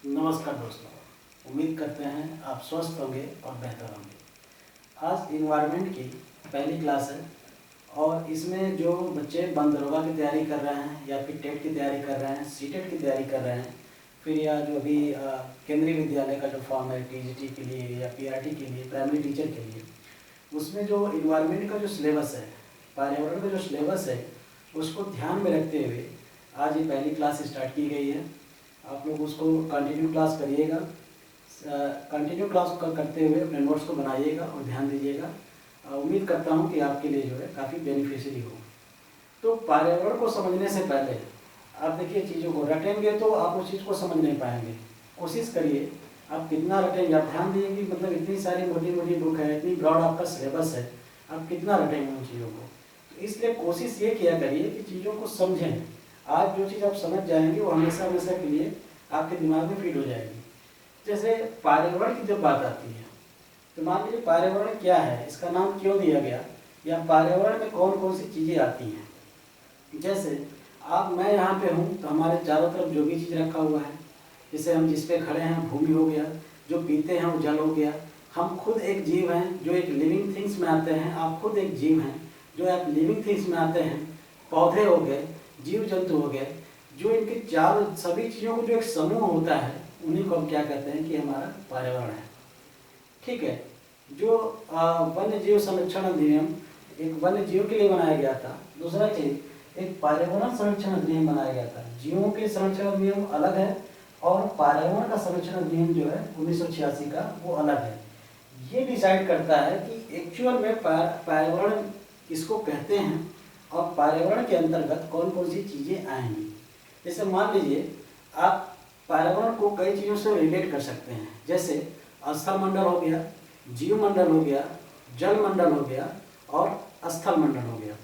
नमस्कार दोस्तों, उम्मीद करते हैं आप स्वस्थ होंगे और बेहतर होंगे। आज इन्वायरमेंट की पहली क्लास है और इसमें जो बच्चे बंदरोगा की तैयारी कर रहे हैं या फिर टेट की तैयारी कर रहे हैं, सीटेट की तैयारी कर रहे हैं, फिर या जो अभी केंद्रीय विद्यालय का जो फॉर्म है टीजीटी के लिए या पीआरटी के लिए, प्राइमरी टीचर के लिए, उसमें जो इन्वायरमेंट का जो सिलेबस है, पर्यावरण का जो सिलेबस है, उसको ध्यान में रखते हुए आज ये पहली क्लास स्टार्ट की गई है। आप लोग उसको कंटिन्यू क्लास करिएगा, कंटिन्यू क्लास करते हुए अपने नोट्स को बनाइएगा और ध्यान दीजिएगा। उम्मीद करता हूँ कि आपके लिए जो है काफ़ी बेनिफिशियरी हो। तो पर्यावरण को समझने से पहले आप देखिए, चीज़ों को रटेंगे तो आप उस चीज़ को समझ नहीं पाएंगे। कोशिश करिए आप कितना रटेंगे। आप ध्यान दिए कि मतलब इतनी सारी मोटी मोटी बुक है, इतनी ब्रॉड आपका सिलेबस है, आप कितना रटेंगे उन चीज़ों को। तो इसलिए कोशिश ये किया करिए कि चीज़ों को समझें। आज जो चीज़ आप समझ जाएंगे वो हमेशा हमेशा के लिए आपके दिमाग में फीड हो जाएगी। जैसे पर्यावरण की जब बात आती है तो मान लीजिए पर्यावरण क्या है, इसका नाम क्यों दिया गया, या पर्यावरण में कौन कौन सी चीज़ें आती हैं। जैसे मैं यहाँ पे हूँ तो हमारे चारों तरफ जो भी चीज़ रखा हुआ है, जैसे हम जिस पे खड़े हैं भूमि हो गया, जो पीते हैं वो जल हो गया, हम खुद एक जीव हैं जो एक लिविंग थिंग्स में आते हैं, आप खुद एक जीव हैं जो आप लिविंग थिंग्स में आते हैं, पौधे हो गए, जीव जंतु हो गए, जो इनके चारों सभी चीज़ों को जो एक समूह होता है उन्हीं को हम क्या कहते हैं कि हमारा पर्यावरण है। ठीक है। जो वन्य जीव संरक्षण अधिनियम एक वन्य जीव के लिए बनाया गया था। दूसरा चीज एक पर्यावरण संरक्षण अधिनियम बनाया गया था। जीवों के संरक्षण अधिनियम अलग है और पर्यावरण का संरक्षण अधिनियम जो है 1986 का वो अलग है। ये डिसाइड करता है कि एक्चुअल में पर्यावरण किसको कहते हैं और पर्यावरण के अंतर्गत कौन कौन सी चीज़ें आएंगी। जैसे मान लीजिए आप पर्यावरण को कई चीज़ों से रिलेट कर सकते हैं। जैसे स्थल मंडल हो गया, जीव मंडल हो गया, जल मंडल हो गया और स्थल मंडल हो गया।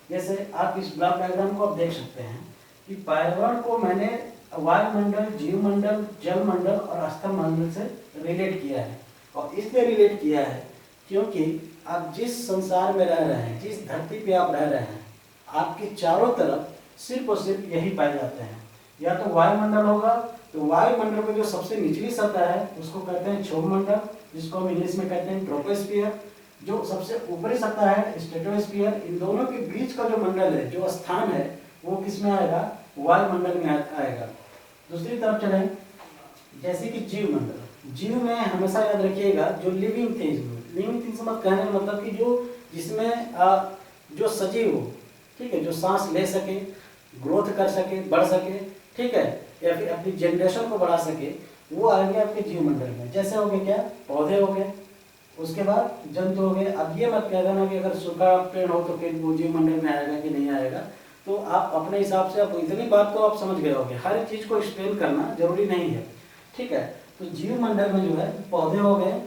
जैसे आप इस ब्लॉक डायग्राम को आप देख सकते हैं कि पर्यावरण को मैंने वायुमंडल, जीव मंडल, जल मंडल और स्थल मंडल से रिलेट किया है। और इसलिए रिलेट किया है क्योंकि आप जिस संसार में रह रहे हैं, जिस धरती पे आप रह रहे हैं, आपके चारों तरफ सिर्फ और सिर्फ यही पाए जाते हैं। या तो वायुमंडल होगा तो वायुमंडल में जो सबसे निचली सतह है उसको कहते हैं क्षोभमंडल, जिसको हम इंग्लिश में कहते हैं ट्रोपोस्फियर। जो सबसे ऊपरी सतह है स्ट्रेटोस्फियर। इन दोनों के बीच का जो मंडल है, जो स्थान है, वो किस में आएगा, वायुमंडल में आएगा। दूसरी तरफ चले, जैसे कि जीव मंडल। जीव में हमेशा याद रखिएगा जो लिविंग थिंग्स मत कहने का मतलब कि जो जिसमें जो सजीव हो, ठीक है, जो सांस ले सके, ग्रोथ कर सके, बढ़ सके, ठीक है, या फिर अपनी जनरेशन को बढ़ा सके, वो आएंगे आपके जीव मंडल में। जैसे हो गए क्या, पौधे हो गए, उसके बाद जंतु हो गए। अब ये मत कह देना कि अगर सूखा पेड़ हो तो फिर वो जीव मंडल में आएगा कि नहीं आएगा। तो आप अपने हिसाब से, आप इतनी बात तो आप समझ गए होंगे, हर एक चीज़ को एक्सप्लेन करना जरूरी नहीं है, ठीक है। तो जीव मंडल में जो है पौधे हो गए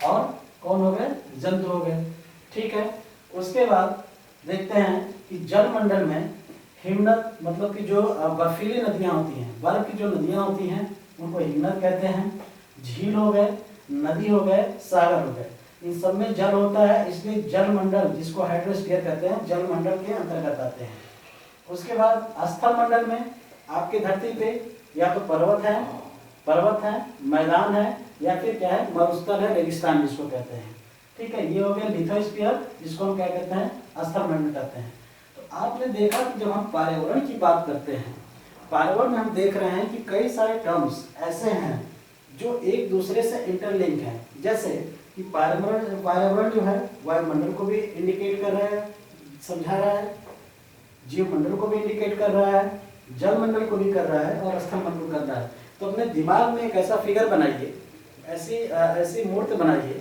और कौन हो गए, जंतु हो गए, ठीक है। उसके बाद देखते हैं कि जल मंडल में हिमनद, मतलब कि जो बर्फीली नदियां होती हैं, बर्फ की जो नदियां होती हैं उनको हिमनद कहते हैं। झील हो गए, नदी हो गए, सागर हो गए, इन सब में जल होता है, इसलिए जल मंडल, जिसको हाइड्रोस्फीयर कहते हैं, जल मंडल के अंतर्गत आते हैं। उसके बाद स्थल मंडल में आपकी धरती पे या तो पर्वत है, मैदान है, या फिर क्या है, मरुस्थल है, रेगिस्तान जिसको कहते हैं, ठीक है। ये हो गया लिथोस्फीयर, जिसको हम क्या कहते हैं, स्थल मंडल कहते हैं। तो आपने देखा कि जब हम पर्यावरण की बात करते हैं, पर्यावरण में हम देख रहे हैं कि कई सारे टर्म्स ऐसे हैं जो एक दूसरे से इंटरलिंक हैं। जैसे कि पर्यावरण जो है वायुमंडल को भी इंडिकेट कर रहा है, समझा रहा है, जीव मंडल को भी इंडिकेट कर रहा है, जल मंडल को भी कर रहा है और स्थल मंडल कर रहा है। तो अपने दिमाग में एक ऐसा फिगर बनाइए, ऐसी मूर्त बनाइए,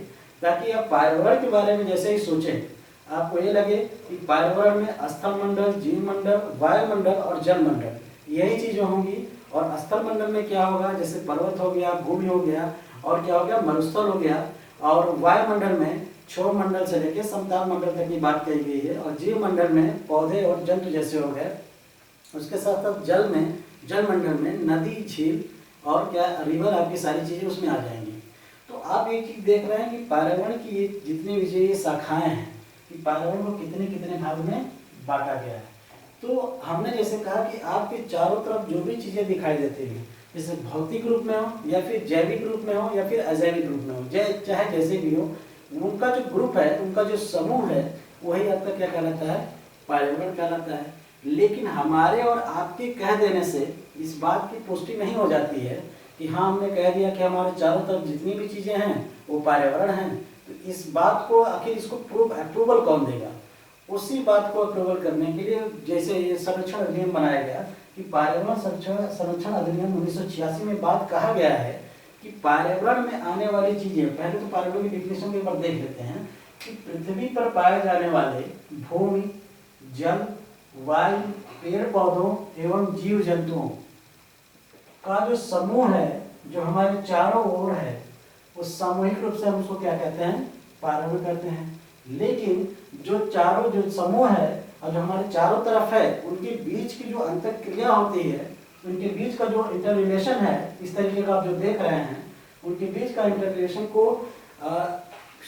ताकि आप पर्यावरण के बारे में जैसे ही सोचें आपको ये लगे कि पर्यावरण में स्थल मंडल, जीव मंडल, वायुमंडल और जल मंडल यही चीजें होंगी। और स्थल मंडल में क्या होगा, जैसे पर्वत हो गया, भूमि हो गया, और क्या हो गया, मरुस्थल हो गया। और वायुमंडल में क्षोभ मंडल से लेकर समताप मंडल तक की बात कही गई है। और जीव मंडल में पौधे और जंतु जैसे हो गए। उसके साथ साथ जल मंडल में नदी, झील और क्या रिवर, आपकी सारी चीजें उसमें आ जाएंगी। तो आप एक चीज देख रहे हैं कि पर्यावरण की ये जितनी भी ये शाखाएं हैं कि पर्यावरण को कितने कितने भाग में बांटा गया है। तो हमने जैसे कहा कि आपके चारों तरफ जो भी चीजें दिखाई देती हैं जैसे भौतिक रूप में हो या फिर जैविक रूप में हो या फिर अजैविक रूप में हो, चाहे जैसे भी हो, उनका जो ग्रुप है, उनका जो समूह है, वही आपका क्या कहलाता है, पर्यावरण कहलाता है। लेकिन हमारे और आपके कह देने से इस बात की पुष्टि नहीं हो जाती है कि हाँ हमने कह दिया कि हमारे चारों तरफ जितनी भी चीज़ें हैं वो पर्यावरण हैं, तो इस बात को आखिर इसको अप्रूवल कौन देगा। उसी बात को अप्रूवल करने के लिए जैसे ये संरक्षण अधिनियम बनाया गया कि पर्यावरण संरक्षण अधिनियम 1986 में बात कहा गया है कि पर्यावरण में आने वाली चीजें, पहले तो पर्यावरण की डिफिनेशन के ऊपर देख लेते हैं कि पृथ्वी पर पाए जाने वाले भूमि, जल, वायु, पेड़ पौधों एवं जीव जंतुओं का जो समूह है, जो हमारे चारों ओर है, उस सामूहिक रूप से हम उसको क्या कहते हैं, पर्यावरण कहते हैं। लेकिन जो चारों जो समूह है और जो हमारे चारों तरफ है, उनके बीच की जो अंतःक्रिया होती है, उनके बीच का जो इंटर रिलेशन है, इस तरीके का आप जो देख रहे हैं, उनके बीच का इंटर रिलेशन को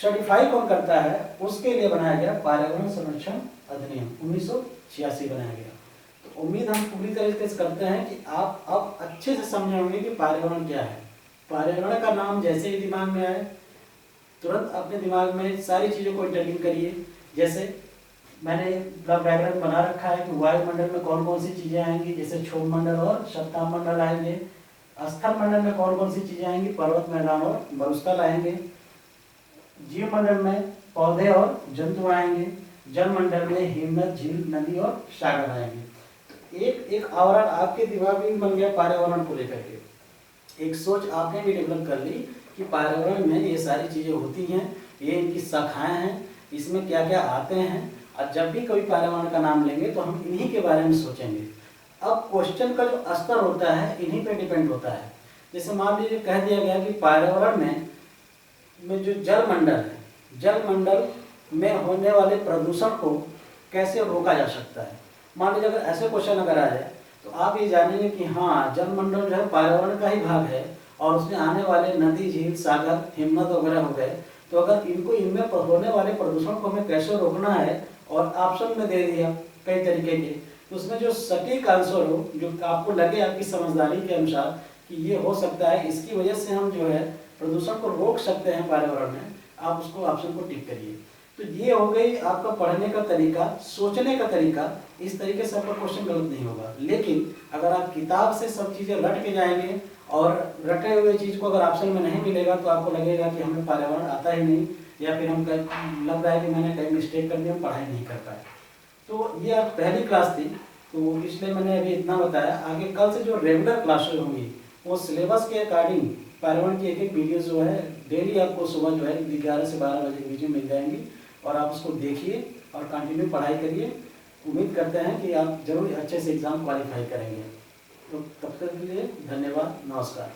सर्टिफाई कौन करता है, उसके लिए बनाया गया पर्यावरण संरक्षण अधिनियम 1986 बनाया गया। तो उम्मीद हम पूरी तरीके से करते हैं कि आप अब अच्छे से समझे होंगे कि पर्यावरण क्या है। पर्यावरण का नाम जैसे ही दिमाग में आए, तुरंत अपने दिमाग में सारी चीज़ों को इंटरलिंक करिए। जैसे मैंने डायग्राम बना रखा है कि वायुमंडल में कौन कौन सी चीज़ें आएंगी, जैसे क्षोभ मंडल और सप्ताह मंडल आएंगे। स्थल मंडल में कौन कौन सी चीज़ें आएंगी, पर्वत, मैदान और मरुस्थल आएंगे। जीव मंडल में पौधे और जंतु आएंगे। जल मंडल में हिमनद, झील, नदी और सागर आएंगे। तो एक आवरण आपके दिमाग में बन गया पर्यावरण को लेकर के। एक सोच आपने भी डेवलप कर ली कि पर्यावरण में ये सारी चीज़ें होती हैं, ये इनकी शाखाएं हैं, इसमें क्या क्या आते हैं, और जब भी कोई पर्यावरण का नाम लेंगे तो हम इन्हीं के बारे में सोचेंगे। अब क्वेश्चन का जो स्तर होता है इन्हीं पे डिपेंड होता है। जैसे मान लीजिए कह दिया गया कि पर्यावरण में जो जल मंडल है, जल मंडल में होने वाले प्रदूषण को कैसे रोका जा सकता है। मान लीजिए अगर ऐसे क्वेश्चन अगर आ जाए तो आप ये जानेंगे कि हाँ जल मंडल जो है पर्यावरण का ही भाग है और उसमें आने वाले नदी, झील, सागर, हिमनद वगैरह हो गए। तो अगर इनमें होने वाले प्रदूषण को हमें कैसे रोकना है और ऑप्शन में दे दिया कई तरीके के, तो उसमें जो सटीक आंसर हो, जो आपको लगे आपकी समझदारी के अनुसार कि ये हो सकता है, इसकी वजह से हम जो है प्रदूषण को रोक सकते हैं पर्यावरण में, आप उसको ऑप्शन को टिक करिए। तो ये हो गई आपका पढ़ने का तरीका, सोचने का तरीका। इस तरीके से आपका क्वेश्चन गलत नहीं होगा। लेकिन अगर आप किताब से सब चीज़ें रट के जाएंगे और रटे हुए चीज़ को अगर ऑप्शन में नहीं मिलेगा तो आपको लगेगा कि हमें पर्यावरण आता ही नहीं, या फिर हम लग रहा है कि मैंने कहीं मिस्टेक कर दी, हम पढ़ाई नहीं कर पाए। तो ये आज पहली क्लास थी, तो इसलिए मैंने अभी इतना बताया। आगे कल से जो रेगुलर क्लासेज होंगी वो सिलेबस के अकॉर्डिंग पर्यावरण की एक वीडियो जो है डेली आपको सुबह जो है 11 से 12 बजे के बीच में मिल जाएंगी, और आप उसको देखिए और कंटिन्यू पढ़ाई करिए। उम्मीद करते हैं कि आप जरूर अच्छे से एग्ज़ाम क्वालिफाई करेंगे। तो तब तक के लिए धन्यवाद, नमस्कार।